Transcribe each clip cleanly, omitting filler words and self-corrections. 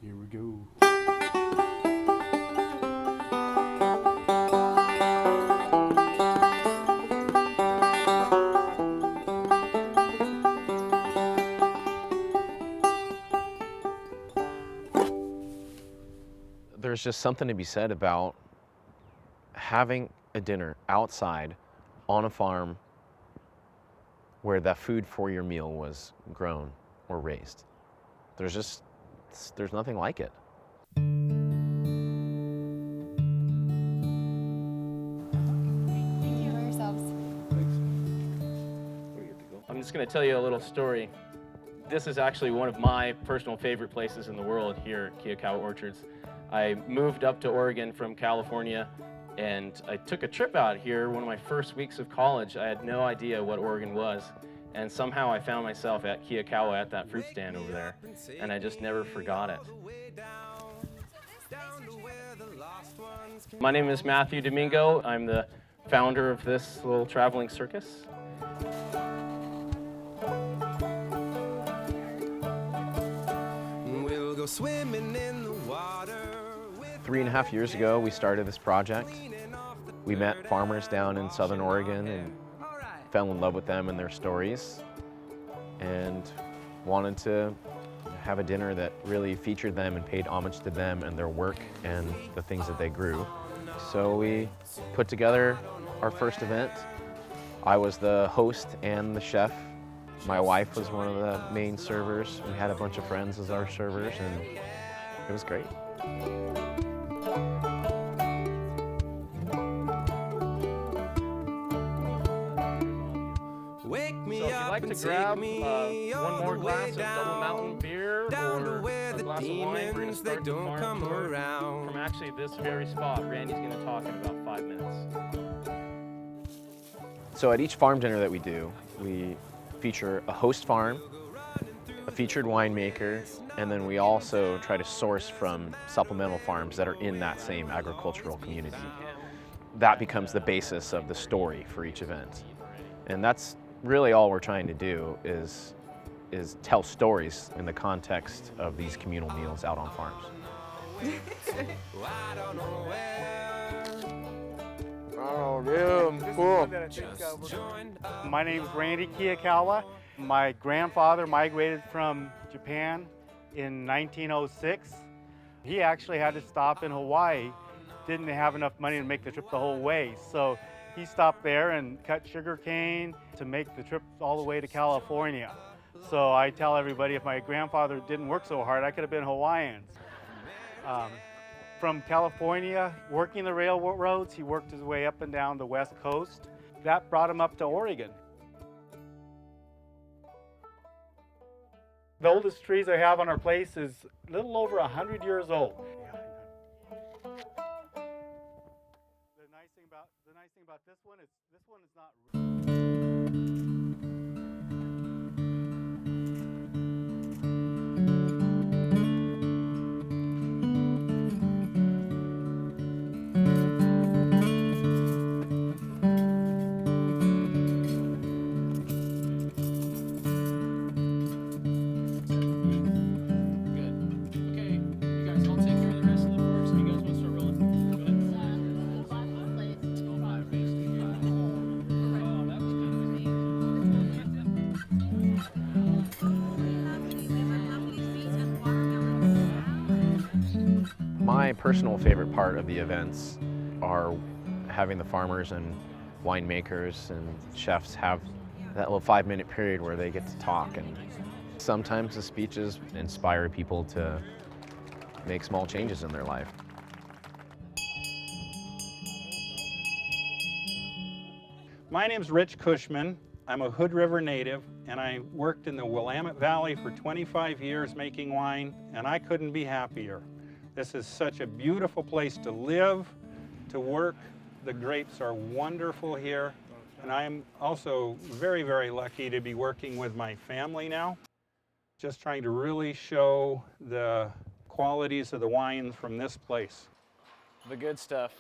Here we go. There's just something to be said about having a dinner outside on a farm where the food for your meal was grown or raised. There's nothing like it. Thank you for yourselves. I'm just going to tell you a little story. This is actually one of my personal favorite places in the world here at Kiyakawa Orchards. I moved up to Oregon from California and I took a trip out here one of my first weeks of college. I had no idea what Oregon was, and somehow I found myself at Kiyakawa at that fruit stand over there, and I just never forgot it. My name is Matthew Domingo. I'm the founder of this little traveling circus. We'll go swimming in the water. 3.5 years ago, we started this project. We met farmers down in Southern Oregon and fell in love with them and their stories, and wanted to have a dinner that really featured them and paid homage to them and their work and the things that they grew. So we put together our first event. I was the host and the chef. My wife was one of the main servers. We had a bunch of friends as our servers, and it was great. Wake me So if you'd up like and to grab take me one all more the glass way of down, Double Mountain beer down to or where a the glass of wine, we're going to demons, they start the don't farm come tour around. from actually this very spot. Randy's going to talk in about 5 minutes. So at each farm dinner that we do, we feature a host farm, a featured winemaker, and then we also try to source from supplemental farms that are in that same agricultural community. That becomes the basis of the story for each event. And that's really all we're trying to do is tell stories in the context of these communal meals out on farms. I don't know where. Oh, yeah, cool. Just joined up. My name is Randy Kiyakawa. My grandfather migrated from Japan in 1906. He actually had to stop in Hawaii. Didn't have enough money to make the trip the whole way. So he stopped there and cut sugar cane to make the trip all the way to California. So I tell everybody, if my grandfather didn't work so hard, I could have been Hawaiian. From California, working the railroads, he worked his way up and down the West Coast. That brought him up to Oregon. The oldest trees I have on our place is a little over 100 years old. The nice thing about this one is not. My personal favorite part of the events are having the farmers and winemakers and chefs have that little 5-minute period where they get to talk, and sometimes the speeches inspire people to make small changes in their life. My name's Rich Cushman. I'm a Hood River native, and I worked in the Willamette Valley for 25 years making wine, and I couldn't be happier. This is such a beautiful place to live, to work. The grapes are wonderful here, and I'm also very, very lucky to be working with my family now. Just trying to really show the qualities of the wines from this place. The good stuff.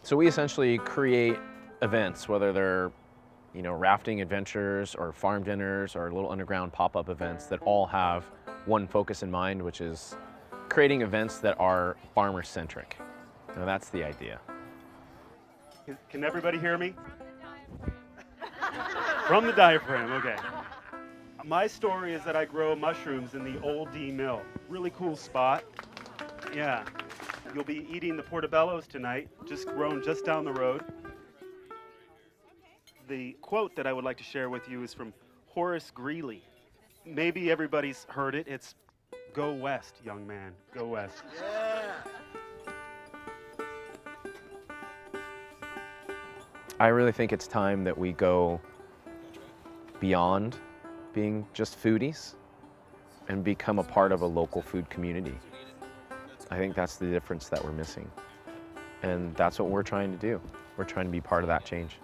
So we essentially create events, whether they're you know, rafting adventures or farm dinners or little underground pop-up events that all have one focus in mind, which is creating events that are farmer-centric. Now that's the idea. Can everybody hear me? From the diaphragm, okay. My story is that I grow mushrooms in the Old D Mill. Really cool spot. Yeah. You'll be eating the portobellos tonight, grown just down the road. The quote that I would like to share with you is from Horace Greeley. Maybe everybody's heard it. It's, "Go west, young man, go west." I really think it's time that we go beyond being just foodies and become a part of a local food community. I think that's the difference that we're missing. And that's what we're trying to do. We're trying to be part of that change.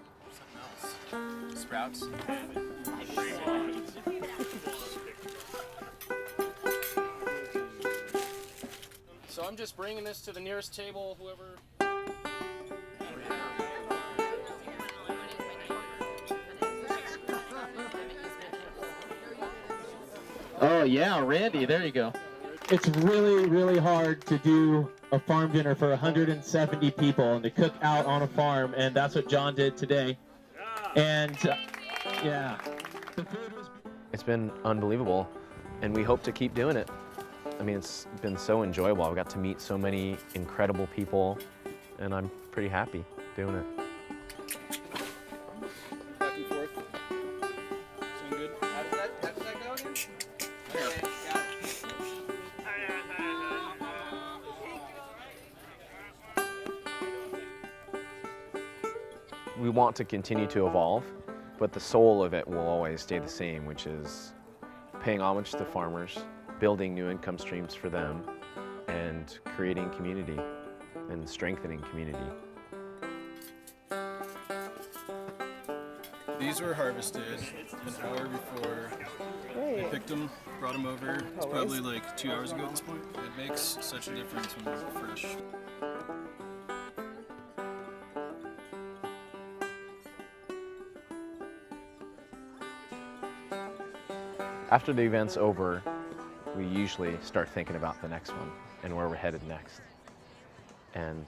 Sprouts. So I'm just bringing this to the nearest table, whoever. Oh yeah, Randy, there you go. It's really, really hard to do a farm dinner for 170 people and to cook out on a farm, and that's what John did today. And yeah, the food was. It's been unbelievable, and we hope to keep doing it. I mean, it's been so enjoyable. I've got to meet so many incredible people, and I'm pretty happy doing it. Back and forth. Sound good? How does that go again? Okay, got it. We want to continue to evolve, but the soul of it will always stay the same, which is paying homage to farmers, building new income streams for them, and creating community and strengthening community. These were harvested an hour before. We picked them, brought them over. It's probably like 2 hours ago at this point. It makes such a difference when they're fresh. After the event's over, we usually start thinking about the next one and where we're headed next, and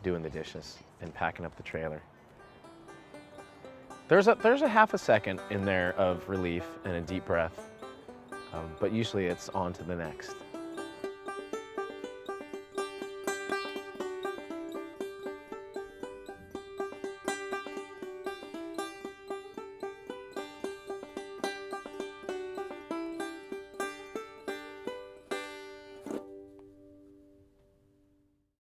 doing the dishes and packing up the trailer. There's a half a second in there of relief and a deep breath, but usually it's on to the next.